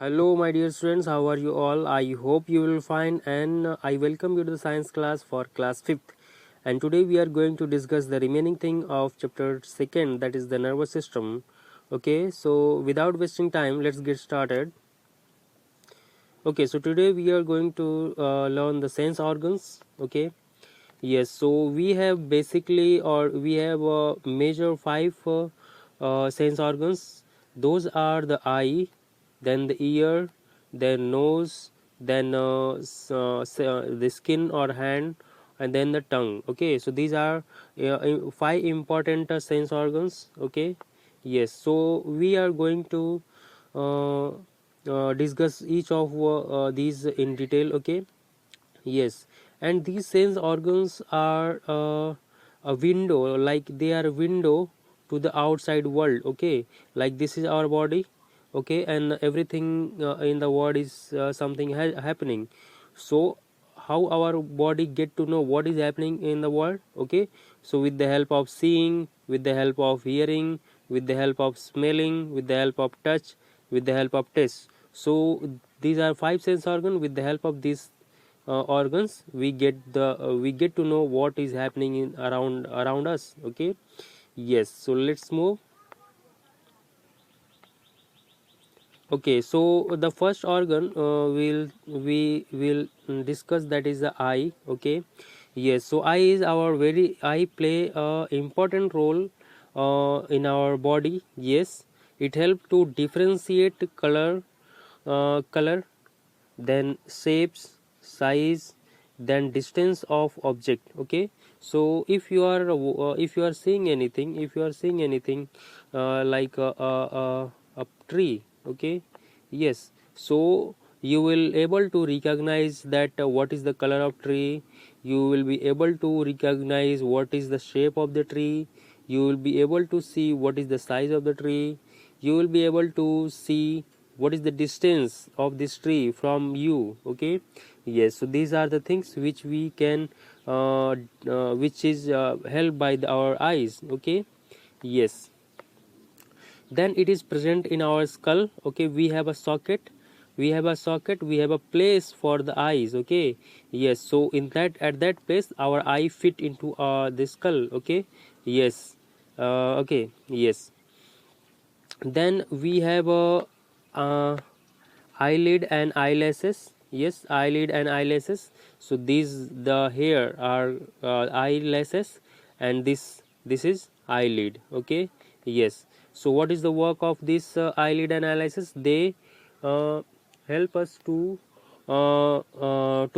Hello, my dear students. How are you all? I hope you will fine, and I welcome you to the science class for class 5th. And today we are going to discuss the remaining thing of chapter 2nd, that is the nervous system. Okay, so without wasting time, let's get started. Okay, so today we are going to learn the sense organs. Okay, yes, so we have basically, or we have major five sense organs. Those are the eye, then the ear, then nose, then the skin or hand, and then the tongue. Okay, so these are five important sense organs. Okay, yes, so we are going to uh, discuss each of these in detail. Okay, yes, and these sense organs are a window, like they are a window to the outside world. Okay, like this is our body. Okay, and everything in the world is something happening. So how our body get to know what is happening in the world? Okay, so with the help of seeing, with the help of hearing, with the help of smelling, with the help of touch, with the help of taste. So these are five sense organs. With the help of these organs, we get to know what is happening in around us. Okay, yes, so let's move. Okay, so the first organ we will discuss, that is the eye. Okay, yes, so eye play a important role in our body. Yes, it helps to differentiate color, then shapes, size, then distance of object. Okay, so if you are seeing anything, like a tree. Okay, yes, so you will able to recognize that what is the color of tree. You will be able to recognize what is the shape of the tree. You will be able to see what is the size of the tree. You will be able to see what is the distance of this tree from you. Okay, yes, so these are the things which we can which is held by our eyes. Okay, yes, then it is present in our skull. Okay, we have a place for the eyes. Okay, yes, so in that, at that place, our eye fit into the skull. Okay, yes, okay, yes, then we have a uh, eyelid and eyelashes. Yes, eyelid and eyelashes. So these, the hair are eyelashes, and this is eyelid. Okay, yes, so what is the work of this eyelid and eyelashes? They uh, help us to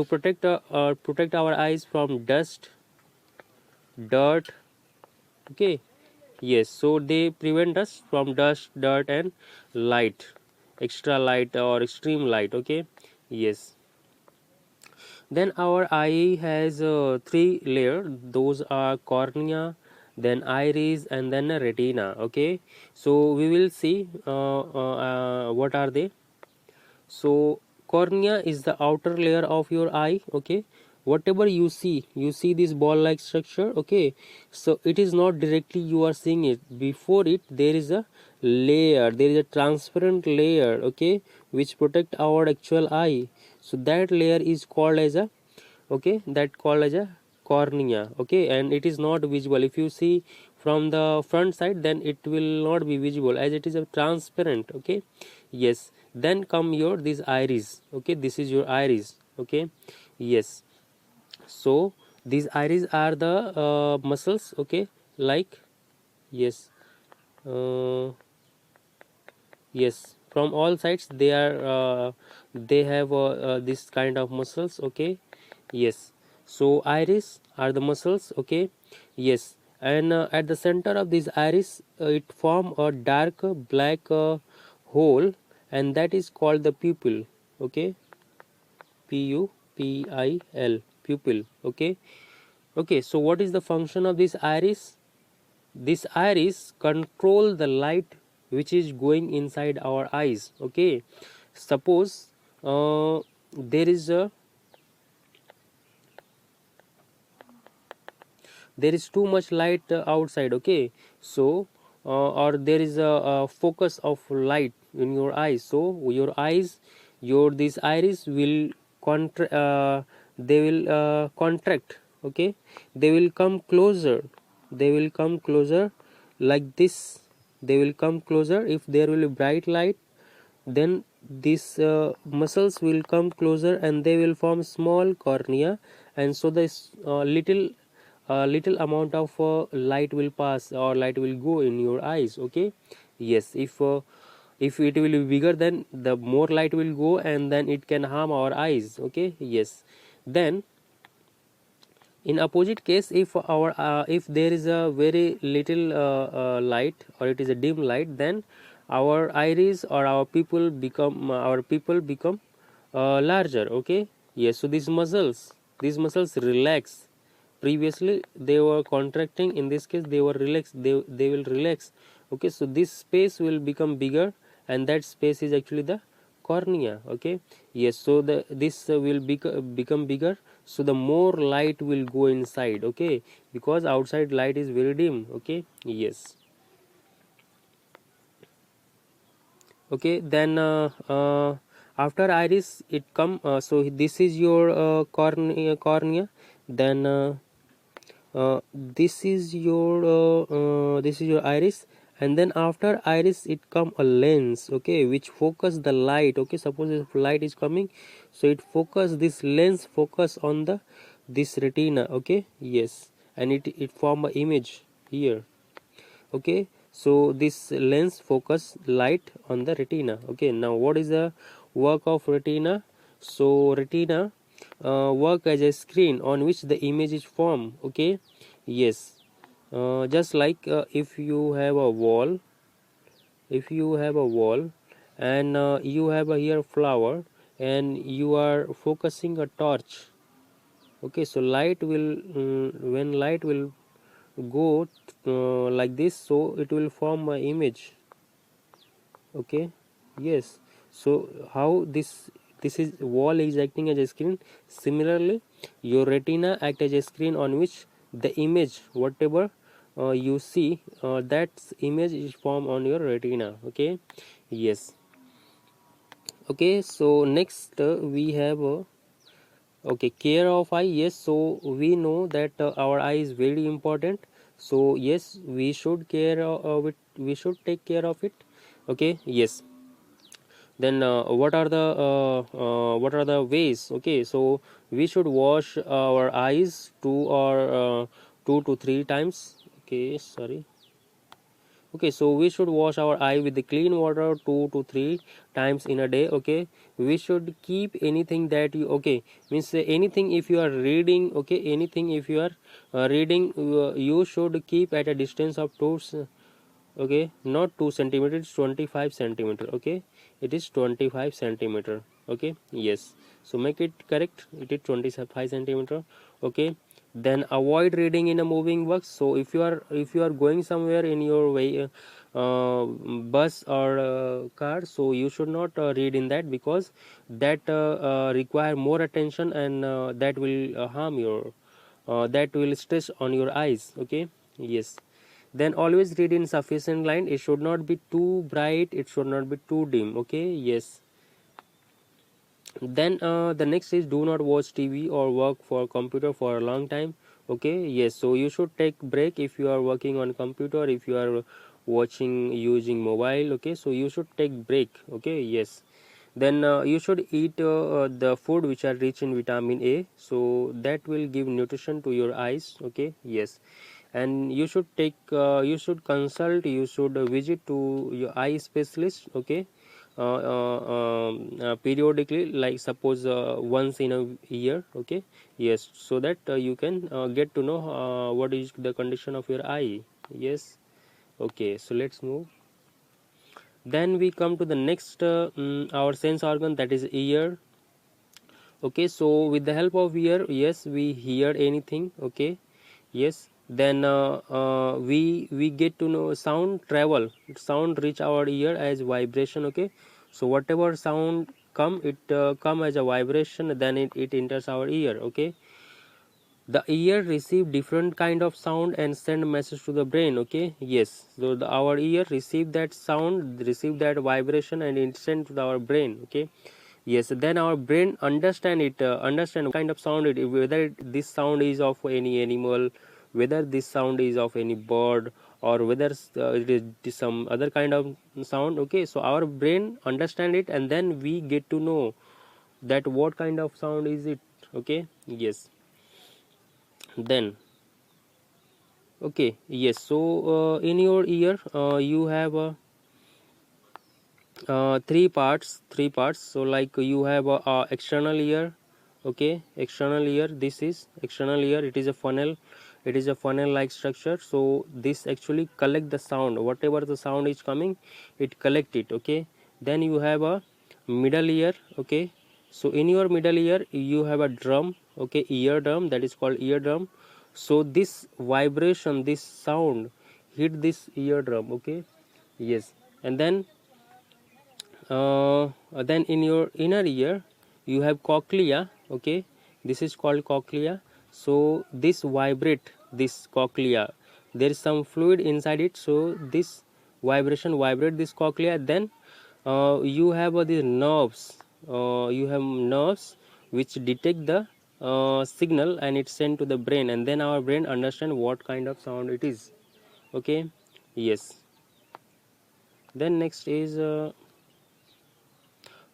protect our eyes from dust, dirt. Okay, yes, so they prevent us from dust, dirt, and light, extra light or extreme light. Okay, yes, then our eye has three layers. Those are cornea, then iris, and then a retina. Okay, so we will see what are they. So cornea is the outer layer of your eye. Okay, whatever you see this ball like structure. Okay, so it is not directly you are seeing it. Before it, there is a layer, there is a transparent layer. Okay, which protect our actual eye. So that layer is called as a, okay, that called as a cornea. Okay, and it is not visible. If you see from the front side, then it will not be visible, as it is a transparent. Okay, yes, then come your this iris. Okay, this is your iris. Okay, yes, so these iris are the muscles. Okay, like, yes, uh, yes, from all sides they are they have this kind of muscles. Okay, yes, so iris are the muscles. Okay, yes, and at the center of this iris, it form a dark black hole, and that is called the pupil. Okay, pupil, pupil. Okay, okay, so what is the function of this iris? This iris control the light which is going inside our eyes. Okay, suppose there is a, there is too much light outside. Okay, so or there is a focus of light. in your eyes. So your eyes, your this iris will they will contract. Okay, they will come closer, they will come closer like this. They will come closer if there will be bright light, then these muscles will come closer and they will form small cornea, and so this little amount of light will pass or light will go in your eyes. Okay, yes, if it will be bigger, then the more light will go and then it can harm our eyes. Okay, yes. Then in opposite case, if there is a very little light or it is a dim light, then our iris or our people become larger. Okay, yes. So these muscles relax. Previously they were contracting, in this case they were relaxed, they will relax. Okay, so this space will become bigger, and that space is actually the cornea. Okay, yes. So this will become bigger, so the more light will go inside. Okay, because outside light is very dim. Okay, yes. Okay, then after iris it come, so this is your cornea. Then this is your iris, and then after iris it come a lens. Okay, which focus the light. Okay, suppose if light is coming, so it focus, this lens focus on the this retina. Okay, yes, and it form a image here. Okay, so this lens focus light on the retina. Okay, now what is the work of retina? So retina work as a screen on which the image is formed. Okay, yes. Just like if you have a wall, and you have a here flower, and you are focusing a torch. Okay, so light will when light will go like this, so it will form an image. Okay, yes. So how this is wall is acting as a screen, similarly your retina act as a screen on which the image, whatever you see, that image is formed on your retina. Okay, yes. Okay, so next we have okay, care of eye. Yes, so we know that our eye is very important, so yes, we should care of it, we should take care of it. Okay, yes. Then what are the ways? Okay, so we should wash our eyes 2 to 3 times. Okay, sorry. Okay, so we should wash our eye with the clean water 2 to 3 times in a day. Okay, we should keep anything that you, okay, means anything if you are reading. Okay, anything if you are reading, you should keep at a distance of okay, not 2 centimeter, it's 25 centimeter. Okay, it is 25 centimeter. Okay, yes. So make it correct, it is 25 centimeter. Okay, then avoid reading in a moving box. So if you are going somewhere in your way, bus or car, so you should not read in that, because that require more attention, and that will harm your that will stress on your eyes. Okay, yes. Then always read in sufficient line, it should not be too bright, it should not be too dim. Okay, yes. Then the next is do not watch TV or work for computer for a long time. Okay, yes. So you should take break if you are working on computer, if you are watching using mobile. Okay, so you should take break. Okay, yes. Then you should eat the food which are rich in vitamin A, so that will give nutrition to your eyes. Okay, yes. And you should take you should consult, you should visit to your eye specialist. Okay, periodically, like suppose once in a year. Okay, yes, so that you can get to know what is the condition of your eye. Yes. Okay, so let's move. Then we come to the next our sense organ, that is ear. Okay, so with the help of ear, yes, we hear anything. Okay, yes. Then we get to know sound travel, sound reach our ear as vibration. Okay, so whatever sound come, it come as a vibration, then it enters our ear. Okay, the ear receive different kind of sound and send message to the brain. Okay, yes, so our ear receive that sound, receive that vibration, and it send to our brain. Okay, yes, then our brain understand it, understand what kind of sound it, whether this sound is of any animal, whether this sound is of any bird, or whether it is some other kind of sound. Okay, so our brain understand it, and then we get to know that what kind of sound is it. Okay, yes, then okay, yes, so in your ear you have three parts. So like you have a external ear. Okay, external ear, this is external ear, it is a funnel, it is a funnel like structure. So this actually collect the sound, whatever the sound is coming, it collect it. Okay, then you have a middle ear. Okay, so in your middle ear you have a drum. Okay, eardrum, that is called eardrum. So this vibration, this sound hit this eardrum. Okay, yes, and then in your inner ear you have cochlea. Okay, this is called cochlea. So this vibrate this cochlea, there is some fluid inside it, so this vibration vibrate this cochlea. Then you have these nerves, you have nerves which detect the signal, and it's sent to the brain, and then our brain understand what kind of sound it is. Okay, yes, then next is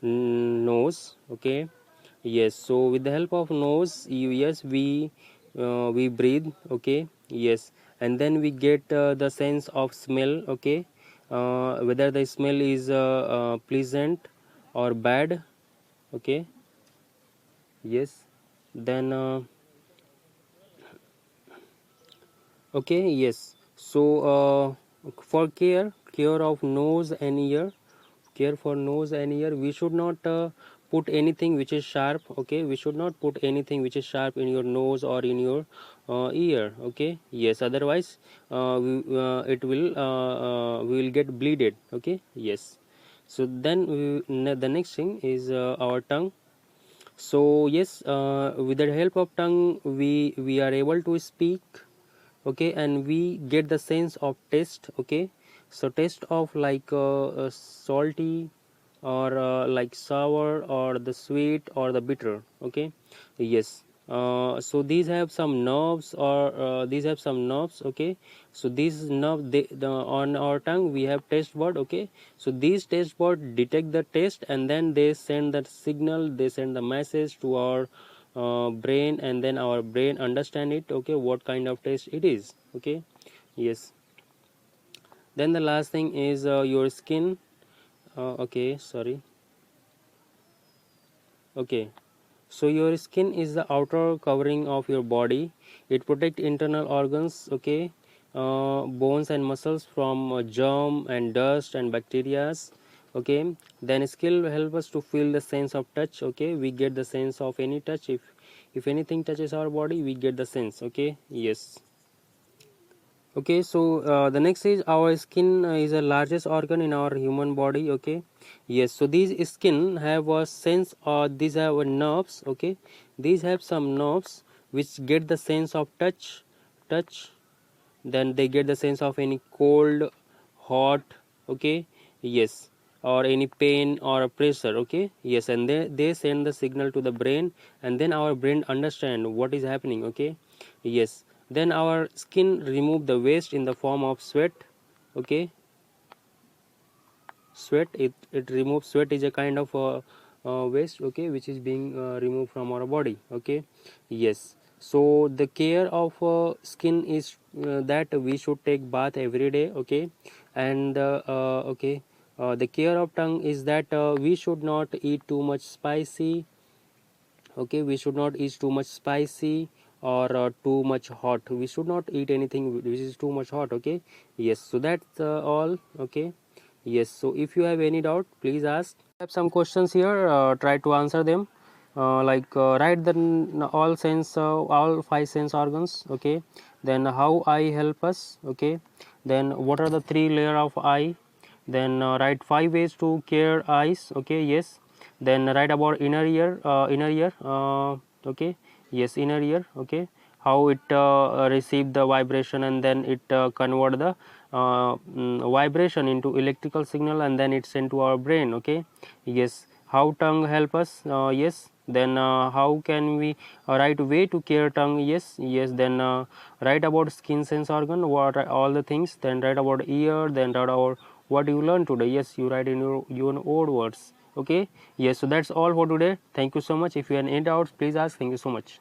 nose. Okay, yes, so with the help of nose, yes, we breathe. Okay, yes, and then we get the sense of smell. Okay, whether the smell is pleasant or bad. Okay, yes, then okay, yes, so for care of nose and ear, care for nose and ear, we should not put anything which is sharp. Okay, we should not put anything which is sharp in your nose or in your ear. Okay, yes, otherwise it will we will get bleeded. Okay, yes, so then the next thing is our tongue. So yes, with the help of tongue we are able to speak. Okay, and we get the sense of taste. Okay, so taste of like salty, or like sour, or the sweet, or the bitter. Okay, yes, so these have some nerves, or these have some nerves. Okay, so these nerve, on our tongue we have taste bud. Okay, so these taste bud detect the taste, and then they send that signal, they send the message to our brain, and then our brain understand it. Okay, what kind of taste it is. Okay, yes, then the last thing is your skin. Okay, sorry. Okay, so your skin is the outer covering of your body. It protects internal organs. Okay, bones and muscles from germ and dust and bacteria. Okay, then skin help us to feel the sense of touch. Okay, we get the sense of any touch. If anything touches our body, we get the sense. Okay, yes. Okay, so the next is our skin is the largest organ in our human body. Okay, yes, so these skin have a sense, or these have nerves. Okay, these have some nerves which get the sense of touch, then they get the sense of any cold, hot. Okay, yes, or any pain or a pressure. Okay, yes, and they send the signal to the brain, and then our brain understand what is happening. Okay, yes, then our skin remove the waste in the form of sweat. Okay, sweat, it removes, sweat is a kind of waste. Okay, which is being removed from our body. Okay, yes, so the care of skin is that we should take bath every day. Okay, and okay, the care of tongue is that we should not eat too much spicy. Okay, we should not eat too much spicy, or too much hot. We should not eat anything which is too much hot. Okay, yes, so that's all. Okay, yes, so if you have any doubt, please ask. I have some questions here, try to answer them. Like write the all five sense organs. Okay, then how eye help us. Okay, then what are the three layer of eye. Then write 5 ways to care eyes. Okay, yes, then write about inner ear. Okay, yes, inner ear. Okay, how it receive the vibration, and then it convert the vibration into electrical signal, and then it's sent to our brain. Okay, yes. How tongue help us? Yes. Then how can we write way to care tongue? Yes, yes. Then write about skin sense organ, what are all the things. Then write about ear, then write about what you learned today. Yes, you write in your own words. Okay, yes. So that's all for today. Thank you so much. If you have any doubts, please ask. Thank you so much.